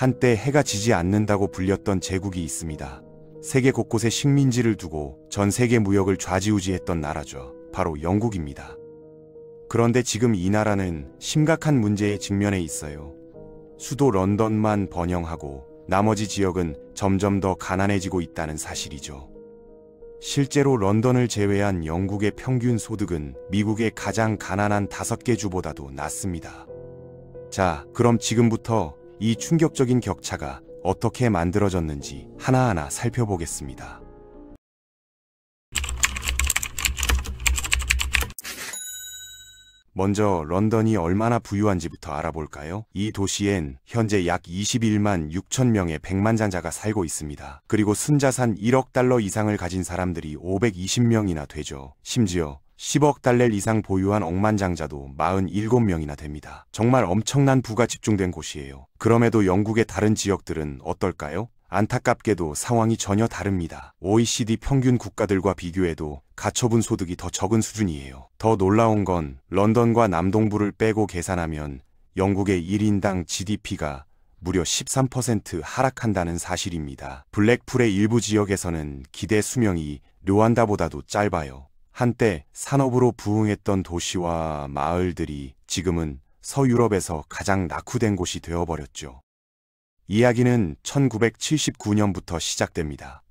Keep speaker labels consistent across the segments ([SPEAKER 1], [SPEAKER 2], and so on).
[SPEAKER 1] 한때 해가 지지 않는다고 불렸던 제국이 있습니다. 세계 곳곳에 식민지를 두고 전 세계 무역을 좌지우지했던 나라죠. 바로 영국입니다. 그런데 지금 이 나라는 심각한 문제에 직면해 있어요. 수도 런던만 번영하고 나머지 지역은 점점 더 가난해지고 있다는 사실이죠. 실제로 런던을 제외한 영국의 평균 소득은 미국의 가장 가난한 5개 주보다도 낮습니다. 자, 그럼 지금부터 이 충격적인 격차가 어떻게 만들어졌는지 하나하나 살펴보겠습니다. 먼저 런던이 얼마나 부유한지부터 알아볼까요? 이 도시엔 현재 약 21만 6천 명의 백만장자가 살고 있습니다. 그리고 순자산 1억 달러 이상을 가진 사람들이 520명이나 되죠. 심지어 10억 달러 이상 보유한 억만장자도 47명이나 됩니다. 정말 엄청난 부가 집중된 곳이에요. 그럼에도 영국의 다른 지역들은 어떨까요? 안타깝게도 상황이 전혀 다릅니다. OECD 평균 국가들과 비교해도 가처분 소득이 더 적은 수준이에요. 더 놀라운 건 런던과 남동부를 빼고 계산하면 영국의 1인당 GDP가 무려 13% 하락한다는 사실입니다. 블랙풀의 일부 지역에서는 기대 수명이 르완다보다도 짧아요. 한때 산업으로 부흥했던 도시와 마을들이 지금은 서유럽에서 가장 낙후된 곳이 되어버렸죠. 이야기는 1979년부터 시작됩니다.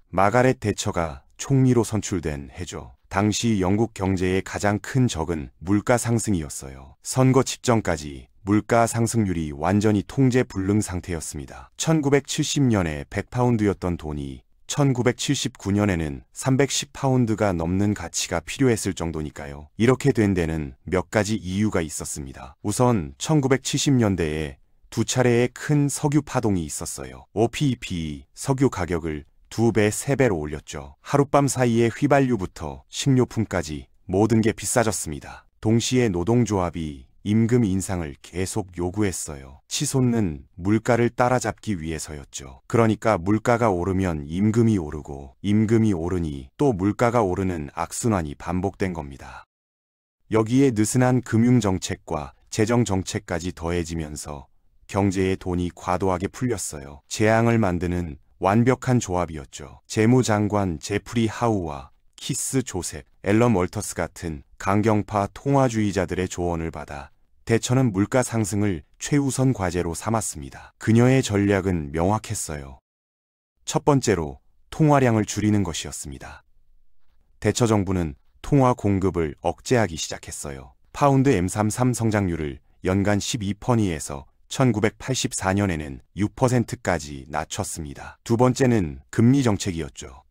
[SPEAKER 1] 마가렛 대처가 총리로 선출된 해죠. 당시 영국 경제의 가장 큰 적은 물가 상승이었어요. 선거 직전까지 물가 상승률이 완전히 통제 불능 상태였습니다. 1970년에 100파운드였던 돈이 1979년에는 310파운드가 넘는 가치가 필요했을 정도니까요. 이렇게 된 데는 몇 가지 이유가 있었습니다. 우선 1970년대에 두 차례의 큰 석유 파동이 있었어요. OPEP 석유 가격을 2배, 3배로 올렸죠. 하룻밤 사이에 휘발유부터 식료품까지 모든 게 비싸졌습니다. 동시에 노동조합이 임금 인상을 계속 요구했어요. 치솟는 물가를 따라잡기 위해서였죠. 그러니까 물가가 오르면 임금이 오르고 임금이 오르니 또 물가가 오르는 악순환이 반복된 겁니다. 여기에 느슨한 금융정책과 재정정책까지 더해지면서 경제의 돈이 과도하게 풀렸어요. 재앙을 만드는 완벽한 조합이었죠. 재무장관 제프리 하우와 키스 조셉, 앨런 월터스 같은 강경파 통화주의자들의 조언을 받아 대처는 물가 상승을 최우선 과제로 삼았습니다. 그녀의 전략은 명확했어요. 첫 번째로 통화량을 줄이는 것이었습니다. 대처 정부는 통화 공급을 억제하기 시작했어요. 파운드 M33 성장률을 연간 12%에서 1984년에는 6%까지 낮췄습니다. 두 번째는 금리 정책이었죠.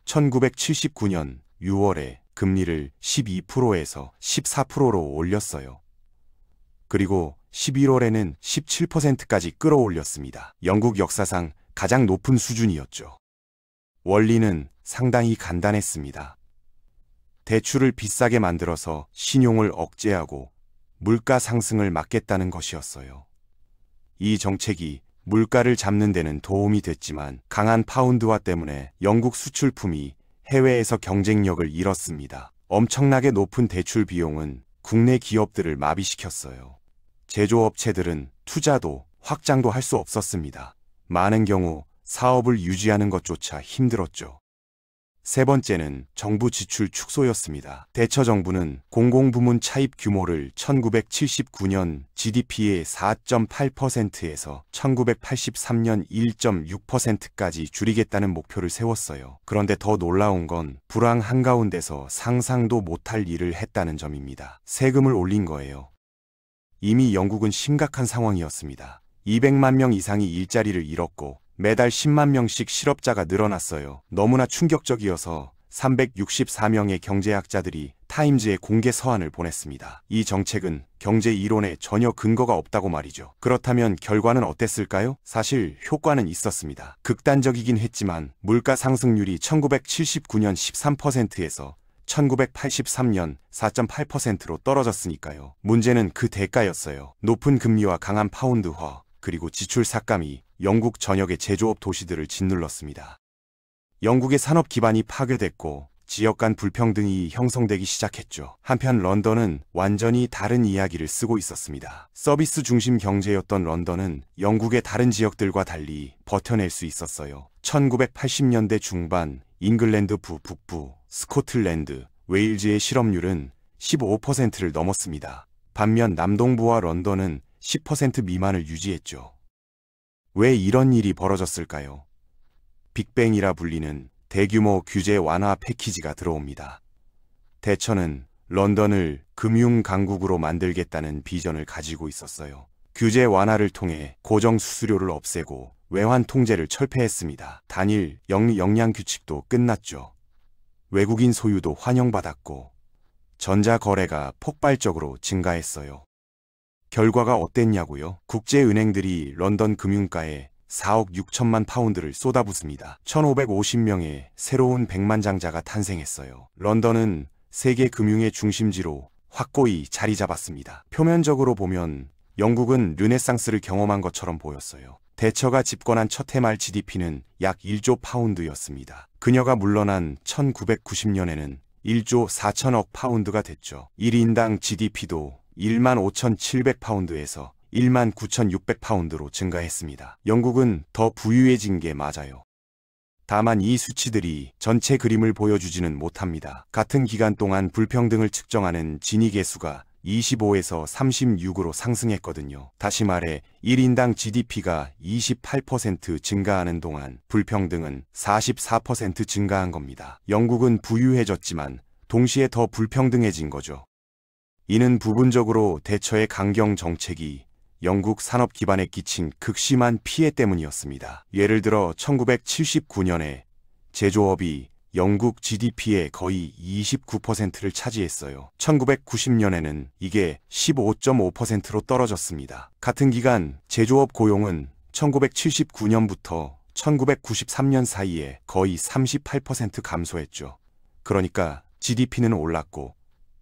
[SPEAKER 1] 1979년 6월에 금리를 12%에서 14%로 올렸어요. 그리고 11월에는 17%까지 끌어올렸습니다. 영국 역사상 가장 높은 수준이었죠. 원리는 상당히 간단했습니다. 대출을 비싸게 만들어서 신용을 억제하고 물가 상승을 막겠다는 것이었어요. 이 정책이 물가를 잡는 데는 도움이 됐지만 강한 파운드화 때문에 영국 수출품이 해외에서 경쟁력을 잃었습니다. 엄청나게 높은 대출 비용은 국내 기업들을 마비시켰어요. 제조업체들은 투자도 확장도 할 수 없었습니다. 많은 경우 사업을 유지하는 것조차 힘들었죠. 세 번째는 정부 지출 축소였습니다. 대처 정부는 공공부문 차입 규모를 1979년 GDP의 4.8%에서 1983년 1.6%까지 줄이겠다는 목표를 세웠어요. 그런데 더 놀라운 건 불황 한가운데서 상상도 못할 일을 했다는 점입니다. 세금을 올린 거예요. 이미 영국은 심각한 상황이었습니다. 200만 명 이상이 일자리를 잃었고 매달 10만 명씩 실업자가 늘어났어요. 너무나 충격적이어서 364명의 경제학자들이 타임즈에 공개 서한을 보냈습니다. 이 정책은 경제 이론에 전혀 근거가 없다고 말이죠. 그렇다면 결과는 어땠을까요? 사실 효과는 있었습니다. 극단적이긴 했지만 물가 상승률이 1979년 13%에서 1983년 4.8%로 떨어졌으니까요. 문제는 그 대가였어요. 높은 금리와 강한 파운드화, 그리고 지출 삭감이 영국 전역의 제조업 도시들을 짓눌렀습니다. 영국의 산업 기반이 파괴됐고 지역 간 불평등이 형성되기 시작했죠. 한편 런던은 완전히 다른 이야기를 쓰고 있었습니다. 서비스 중심 경제였던 런던은 영국의 다른 지역들과 달리 버텨낼 수 있었어요. 1980년대 중반 잉글랜드 북부, 스코틀랜드, 웨일즈의 실업률은 15%를 넘었습니다. 반면 남동부와 런던은 10% 미만을 유지했죠. 왜 이런 일이 벌어졌을까요? 빅뱅이라 불리는 대규모 규제 완화 패키지가 들어옵니다. 대처는 런던을 금융 강국으로 만들겠다는 비전을 가지고 있었어요. 규제 완화를 통해 고정 수수료를 없애고 외환 통제를 철폐했습니다. 단일 역량 규칙도 끝났죠. 외국인 소유도 환영받았고 전자 거래가 폭발적으로 증가했어요. 결과가 어땠냐고요? 국제은행들이 런던 금융가에 4억 6천만 파운드를 쏟아붓습니다. 1550명의 새로운 백만장자가 탄생했어요. 런던은 세계 금융의 중심지로 확고히 자리 잡았습니다. 표면적으로 보면 영국은 르네상스를 경험한 것처럼 보였어요. 대처가 집권한 첫 해 말 GDP는 약 1조 파운드였습니다. 그녀가 물러난 1990년에는 1조 4천억 파운드가 됐죠. 1인당 GDP도 15,700파운드에서 19,600파운드로 증가했습니다. 영국은 더 부유해진 게 맞아요. 다만 이 수치들이 전체 그림을 보여주지는 못합니다. 같은 기간 동안 불평등을 측정하는 지니 계수가 25에서 36으로 상승했거든요. 다시 말해 1인당 GDP가 28% 증가하는 동안 불평등은 44% 증가한 겁니다. 영국은 부유해졌지만 동시에 더 불평등해진 거죠. 이는 부분적으로 대처의 강경 정책이 영국 산업 기반에 끼친 극심한 피해 때문이었습니다. 예를 들어 1979년에 제조업이 영국 GDP의 거의 29%를 차지했어요. 1990년에는 이게 15.5%로 떨어졌습니다. 같은 기간 제조업 고용은 1979년부터 1993년 사이에 거의 38% 감소했죠. 그러니까 GDP는 올랐고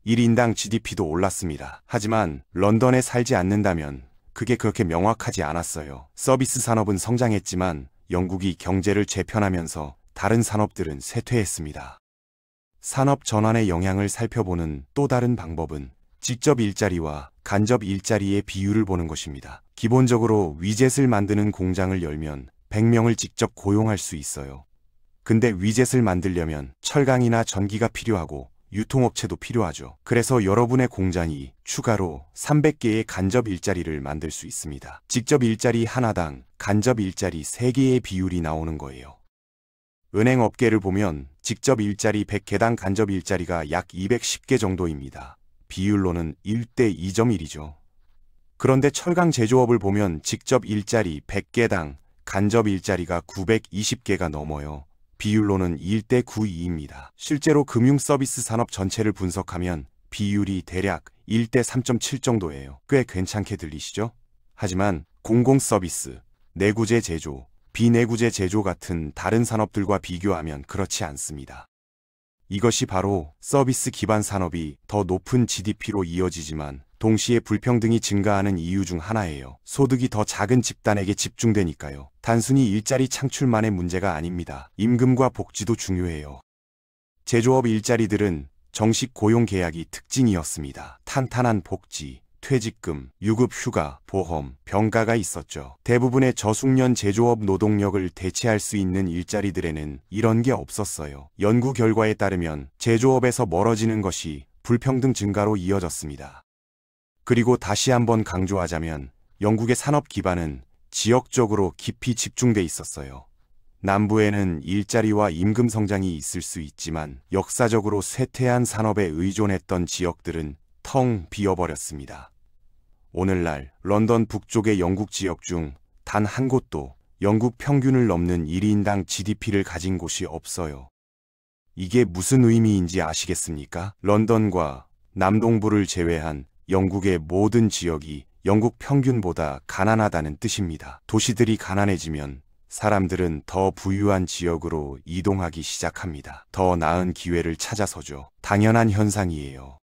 [SPEAKER 1] 1인당 GDP도 올랐습니다. 하지만 런던에 살지 않는다면 그게 그렇게 명확하지 않았어요. 서비스 산업은 성장했지만 영국이 경제를 재편하면서 다른 산업들은 쇠퇴했습니다. 산업 전환의 영향을 살펴보는 또 다른 방법은 직접 일자리와 간접 일자리의 비율을 보는 것입니다. 기본적으로 위젯을 만드는 공장을 열면 100명을 직접 고용할 수 있어요. 근데 위젯을 만들려면 철강이나 전기가 필요하고 유통업체도 필요하죠. 그래서 여러분의 공장이 추가로 300개의 간접 일자리를 만들 수 있습니다. 직접 일자리 하나당 간접 일자리 3개의 비율이 나오는 거예요. 은행 업계를 보면 직접 일자리 100개당 간접 일자리가 약 210개 정도입니다. 비율로는 1대 2.1이죠. 그런데 철강 제조업을 보면 직접 일자리 100개당 간접 일자리가 920개가 넘어요. 비율로는 1대 92입니다. 실제로 금융 서비스 산업 전체를 분석하면 비율이 대략 1대 3.7 정도예요. 꽤 괜찮게 들리시죠? 하지만 공공 서비스, 내구재 제조, 비내구재 제조 같은 다른 산업들과 비교하면 그렇지 않습니다. 이것이 바로 서비스 기반 산업이 더 높은 GDP로 이어지지만 동시에 불평등이 증가하는 이유 중 하나예요. 소득이 더 작은 집단에게 집중되니까요. 단순히 일자리 창출만의 문제가 아닙니다. 임금과 복지도 중요해요. 제조업 일자리들은 정식 고용 계약이 특징이었습니다. 탄탄한 복지, 퇴직금, 유급 휴가, 보험, 병가가 있었죠. 대부분의 저숙련 제조업 노동력을 대체할 수 있는 일자리들에는 이런 게 없었어요. 연구 결과에 따르면 제조업에서 멀어지는 것이 불평등 증가로 이어졌습니다. 그리고 다시 한번 강조하자면 영국의 산업 기반은 지역적으로 깊이 집중돼 있었어요. 남부에는 일자리와 임금 성장이 있을 수 있지만 역사적으로 쇠퇴한 산업에 의존했던 지역들은 텅 비어버렸습니다. 오늘날 런던 북쪽의 영국 지역 중 단 한 곳도 영국 평균을 넘는 1인당 GDP를 가진 곳이 없어요. 이게 무슨 의미인지 아시겠습니까? 런던과 남동부를 제외한 영국의 모든 지역이 영국 평균보다 가난하다는 뜻입니다. 도시들이 가난해지면 사람들은 더 부유한 지역으로 이동하기 시작합니다. 더 나은 기회를 찾아서죠. 당연한 현상이에요.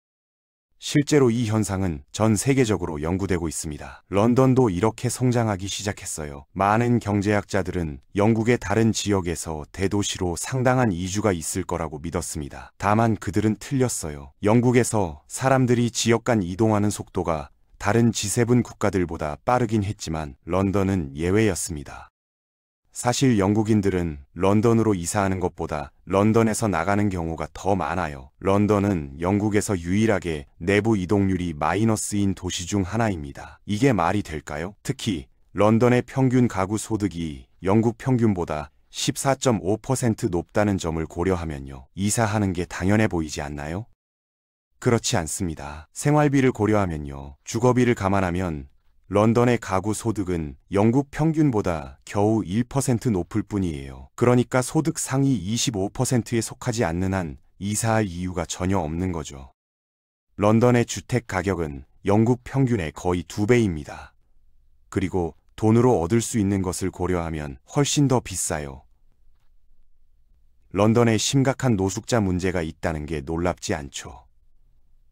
[SPEAKER 1] 실제로 이 현상은 전 세계적으로 연구되고 있습니다. 런던도 이렇게 성장하기 시작했어요. 많은 경제학자들은 영국의 다른 지역에서 대도시로 상당한 이주가 있을 거라고 믿었습니다. 다만 그들은 틀렸어요. 영국에서 사람들이 지역 간 이동하는 속도가 다른 G7 국가들보다 빠르긴 했지만 런던은 예외였습니다. 사실 영국인들은 런던으로 이사하는 것보다 런던에서 나가는 경우가 더 많아요. 런던은 영국에서 유일하게 내부 이동률이 마이너스인 도시 중 하나입니다. 이게 말이 될까요? 특히 런던의 평균 가구 소득이 영국 평균보다 14.5% 높다는 점을 고려하면요. 이사하는 게 당연해 보이지 않나요? 그렇지 않습니다. 생활비를 고려하면요. 주거비를 감안하면 런던의 가구 소득은 영국 평균보다 겨우 1% 높을 뿐이에요. 그러니까 소득 상위 25%에 속하지 않는 한 이사할 이유가 전혀 없는 거죠. 런던의 주택 가격은 영국 평균의 거의 2배입니다. 그리고 돈으로 얻을 수 있는 것을 고려하면 훨씬 더 비싸요. 런던에 심각한 노숙자 문제가 있다는 게 놀랍지 않죠.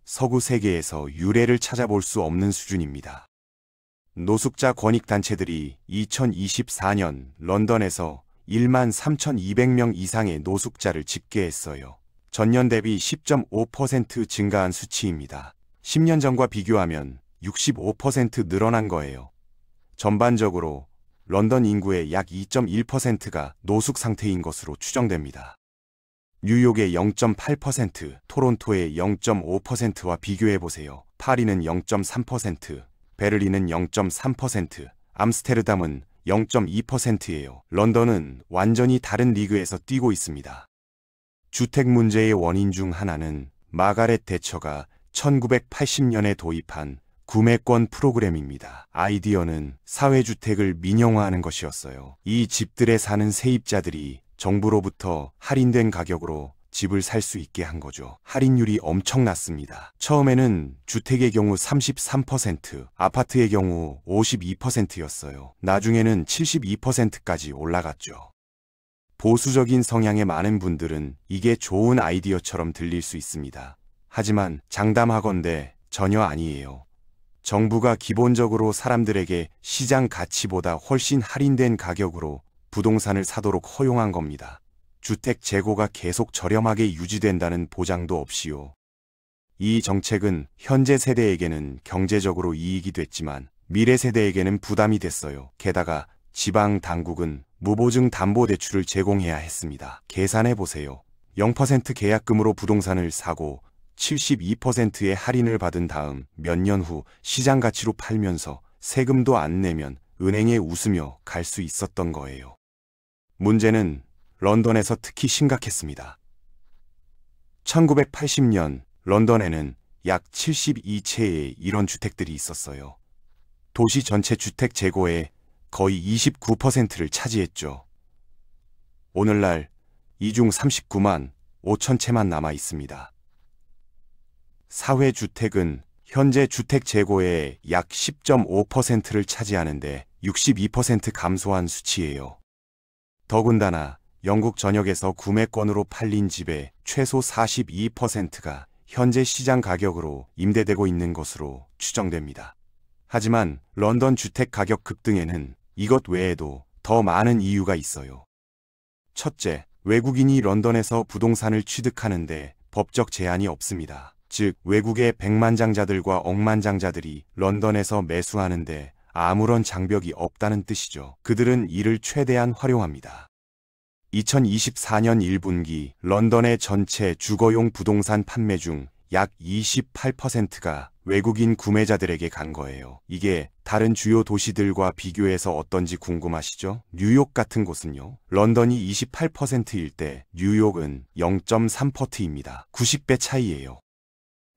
[SPEAKER 1] 서구 세계에서 유례를 찾아볼 수 없는 수준입니다. 노숙자 권익단체들이 2024년 런던에서 13,200명 이상의 노숙자를 집계했어요. 전년 대비 10.5% 증가한 수치입니다. 10년 전과 비교하면 65% 늘어난 거예요. 전반적으로 런던 인구의 약 2.1%가 노숙 상태인 것으로 추정됩니다. 뉴욕의 0.8%, 토론토의 0.5%와 비교해보세요. 파리는 0.3%, 베를린은 0.3%, 암스테르담은 0.2%예요. 런던은 완전히 다른 리그에서 뛰고 있습니다. 주택 문제의 원인 중 하나는 마가렛 대처가 1980년에 도입한 구매권 프로그램입니다. 아이디어는 사회주택을 민영화하는 것이었어요. 이 집들에 사는 세입자들이 정부로부터 할인된 가격으로 집을 살 수 있게 한 거죠. 할인율이 엄청났습니다. 처음에는 주택의 경우 33%, 아파트의 경우 52%였어요. 나중에는 72%까지 올라갔죠. 보수적인 성향의 많은 분들은 이게 좋은 아이디어처럼 들릴 수 있습니다. 하지만 장담하건대 전혀 아니에요. 정부가 기본적으로 사람들에게 시장 가치보다 훨씬 할인된 가격으로 부동산을 사도록 허용한 겁니다. 주택 재고가 계속 저렴하게 유지된다는 보장도 없이요. 이 정책은 현재 세대에게는 경제적으로 이익이 됐지만 미래 세대에게는 부담이 됐어요. 게다가 지방 당국은 무보증 담보대출을 제공해야 했습니다. 계산해 보세요. 0% 계약금으로 부동산을 사고 72%의 할인을 받은 다음 몇 년 후 시장 가치로 팔면서 세금도 안 내면 은행에 웃으며 갈 수 있었던 거예요. 문제는 런던에서 특히 심각했습니다. 1980년 런던에는 약 72채의 이런 주택들이 있었어요. 도시 전체 주택 재고의 거의 29%를 차지했죠. 오늘날 이 중 39만 5천 채만 남아 있습니다. 사회주택은 현재 주택 재고의 약 10.5%를 차지하는데 62% 감소한 수치예요. 더군다나 영국 전역에서 구매권으로 팔린 집의 최소 42%가 현재 시장 가격으로 임대되고 있는 것으로 추정됩니다. 하지만 런던 주택 가격 급등에는 이것 외에도 더 많은 이유가 있어요. 첫째, 외국인이 런던에서 부동산을 취득하는데 법적 제한이 없습니다. 즉, 외국의 백만장자들과 억만장자들이 런던에서 매수하는데 아무런 장벽이 없다는 뜻이죠. 그들은 이를 최대한 활용합니다. 2024년 1분기 런던의 전체 주거용 부동산 판매 중 약 28%가 외국인 구매자들에게 간 거예요. 이게 다른 주요 도시들과 비교해서 어떤지 궁금하시죠? 뉴욕 같은 곳은요. 런던이 28%일 때 뉴욕은 0.3%입니다. 90배 차이예요.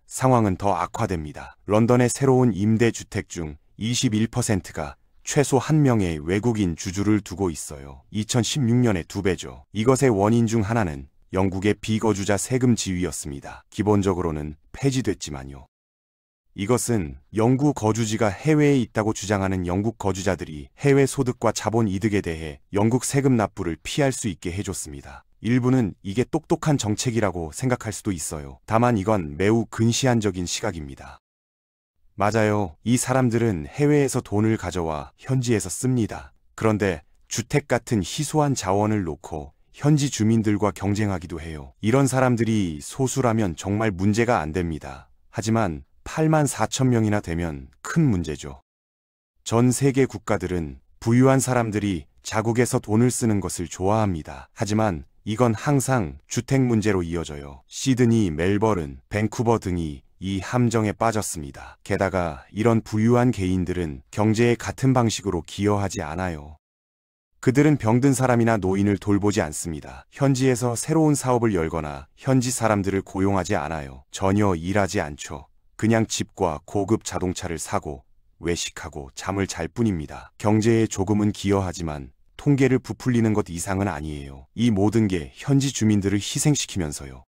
[SPEAKER 1] 상황은 더 악화됩니다. 런던의 새로운 임대주택 중 21%가 최소 한 명의 외국인 주주를 두고 있어요. 2016년의 2배죠. 이것의 원인 중 하나는 영국의 비거주자 세금 지위였습니다. 기본적으로는 폐지됐지만요. 이것은 영구 거주지가 해외에 있다고 주장하는 영국 거주자들이 해외 소득과 자본 이득에 대해 영국 세금 납부를 피할 수 있게 해줬습니다. 일부는 이게 똑똑한 정책이라고 생각할 수도 있어요. 다만 이건 매우 근시안적인 시각입니다. 맞아요. 이 사람들은 해외에서 돈을 가져와 현지에서 씁니다. 그런데 주택 같은 희소한 자원을 놓고 현지 주민들과 경쟁하기도 해요. 이런 사람들이 소수라면 정말 문제가 안 됩니다. 하지만 8만 4천 명이나 되면 큰 문제죠. 전 세계 국가들은 부유한 사람들이 자국에서 돈을 쓰는 것을 좋아합니다. 하지만 이건 항상 주택 문제로 이어져요. 시드니, 멜버른, 밴쿠버 등이 이 함정에 빠졌습니다. 게다가 이런 부유한 개인들은 경제에 같은 방식으로 기여하지 않아요. 그들은 병든 사람이나 노인을 돌보지 않습니다. 현지에서 새로운 사업을 열거나 현지 사람들을 고용하지 않아요. 전혀 일하지 않죠. 그냥 집과 고급 자동차를 사고 외식하고 잠을 잘 뿐입니다. 경제에 조금은 기여하지만 통계를 부풀리는 것 이상은 아니에요. 이 모든 게 현지 주민들을 희생시키면서요.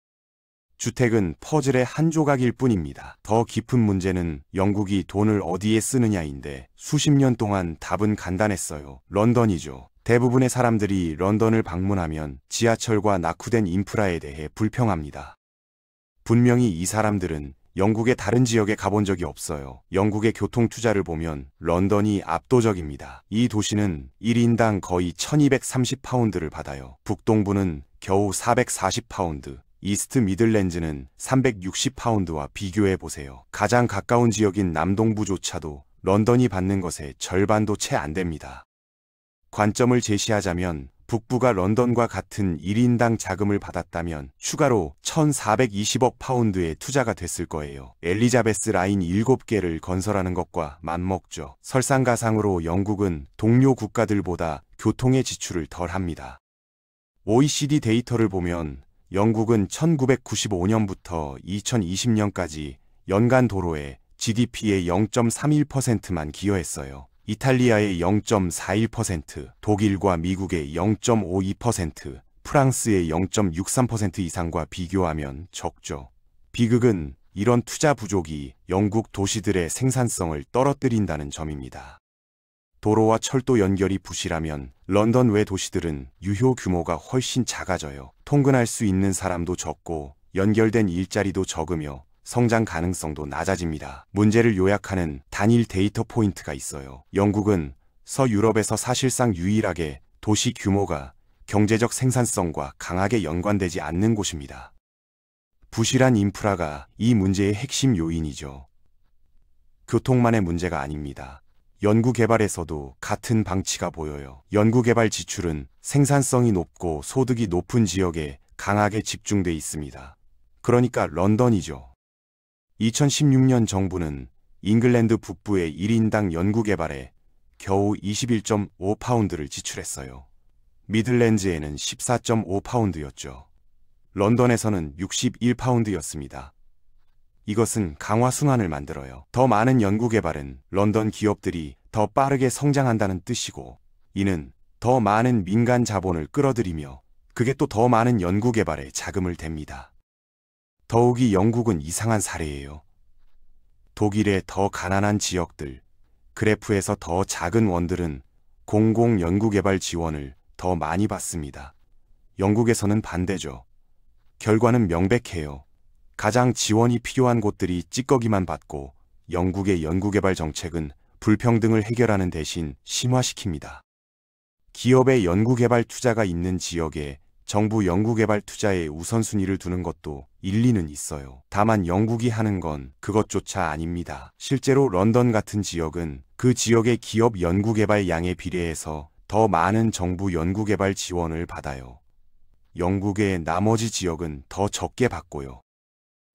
[SPEAKER 1] 주택은 퍼즐의 한 조각일 뿐입니다. 더 깊은 문제는 영국이 돈을 어디에 쓰느냐인데 수십 년 동안 답은 간단했어요. 런던이죠. 대부분의 사람들이 런던을 방문하면 지하철과 낙후된 인프라에 대해 불평합니다. 분명히 이 사람들은 영국의 다른 지역에 가본 적이 없어요. 영국의 교통 투자를 보면 런던이 압도적입니다. 이 도시는 1인당 거의 1230파운드를 받아요. 북동부는 겨우 440파운드, 이스트 미들랜드는 360파운드와 비교해보세요. 가장 가까운 지역인 남동부조차도 런던이 받는 것의 절반도 채 안 됩니다. 관점을 제시하자면 북부가 런던과 같은 1인당 자금을 받았다면 추가로 1420억 파운드의 투자가 됐을 거예요. 엘리자베스 라인 7개를 건설하는 것과 맞먹죠. 설상가상으로 영국은 동료 국가들보다 교통의 지출을 덜 합니다. OECD 데이터를 보면 영국은 1995년부터 2020년까지 연간 도로에 GDP의 0.31%만 기여했어요. 이탈리아의 0.41%, 독일과 미국의 0.52%, 프랑스의 0.63% 이상과 비교하면 적죠. 비극은 이런 투자 부족이 영국 도시들의 생산성을 떨어뜨린다는 점입니다. 도로와 철도 연결이 부실하면 런던 외 도시들은 유효 규모가 훨씬 작아져요. 통근할 수 있는 사람도 적고 연결된 일자리도 적으며 성장 가능성도 낮아집니다. 문제를 요약하는 단일 데이터 포인트가 있어요. 영국은 서유럽에서 사실상 유일하게 도시 규모가 경제적 생산성과 강하게 연관되지 않는 곳입니다. 부실한 인프라가 이 문제의 핵심 요인이죠. 교통만의 문제가 아닙니다. 연구개발에서도 같은 방치가 보여요. 연구개발 지출은 생산성이 높고 소득이 높은 지역에 강하게 집중돼 있습니다. 그러니까 런던이죠. 2016년 정부는 잉글랜드 북부의 1인당 연구개발에 겨우 21.5파운드를 지출했어요. 미들랜드에는 14.5파운드였죠. 런던에서는 61파운드였습니다. 이것은 강화 순환을 만들어요. 더 많은 연구개발은 런던 기업들이 더 빠르게 성장한다는 뜻이고, 이는 더 많은 민간 자본을 끌어들이며 그게 또 더 많은 연구개발에 자금을 댑니다. 더욱이 영국은 이상한 사례예요. 독일의 더 가난한 지역들, 그래프에서 더 작은 원들은 공공 연구개발 지원을 더 많이 받습니다. 영국에서는 반대죠. 결과는 명백해요. 가장 지원이 필요한 곳들이 찌꺼기만 받고 영국의 연구개발 정책은 불평등을 해결하는 대신 심화시킵니다. 기업의 연구개발 투자가 있는 지역에 정부 연구개발 투자에 우선순위를 두는 것도 일리는 있어요. 다만 영국이 하는 건 그것조차 아닙니다. 실제로 런던 같은 지역은 그 지역의 기업 연구개발 양에 비례해서 더 많은 정부 연구개발 지원을 받아요. 영국의 나머지 지역은 더 적게 받고요.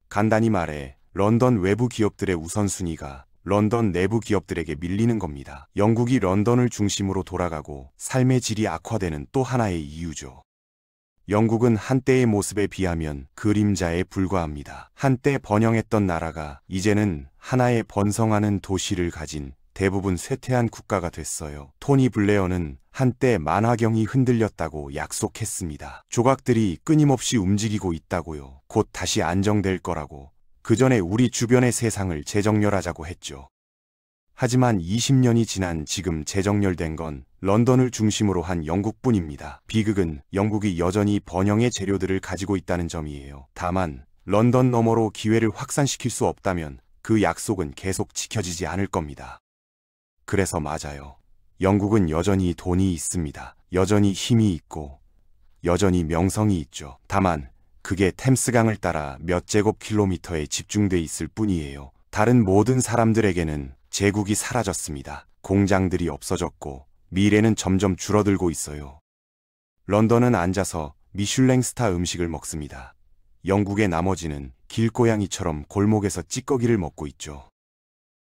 [SPEAKER 1] 간단히 말해 런던 외부 기업들의 우선순위가 런던 내부 기업들에게 밀리는 겁니다. 영국이 런던을 중심으로 돌아가고 삶의 질이 악화되는 또 하나의 이유죠. 영국은 한때의 모습에 비하면 그림자에 불과합니다. 한때 번영했던 나라가 이제는 하나의 번성하는 도시를 가진 대부분 쇠퇴한 국가가 됐어요. 토니 블레어는 한때 만화경이 흔들렸다고 약속했습니다. 조각들이 끊임없이 움직이고 있다고요. 곧 다시 안정될 거라고. 그 전에 우리 주변의 세상을 재정렬하자고 했죠. 하지만 20년이 지난 지금 재정렬된 건 런던을 중심으로 한 영국뿐입니다. 비극은 영국이 여전히 번영의 재료들을 가지고 있다는 점이에요. 다만 런던 너머로 기회를 확산시킬 수 없다면 그 약속은 계속 지켜지지 않을 겁니다. 그래서 맞아요. 영국은 여전히 돈이 있습니다. 여전히 힘이 있고 여전히 명성이 있죠. 다만 그게 템스강을 따라 몇 제곱킬로미터에 집중돼 있을 뿐이에요. 다른 모든 사람들에게는 제국이 사라졌습니다. 공장들이 없어졌고 미래는 점점 줄어들고 있어요. 런던은 앉아서 미슐랭 스타 음식을 먹습니다. 영국의 나머지는 길고양이처럼 골목에서 찌꺼기를 먹고 있죠.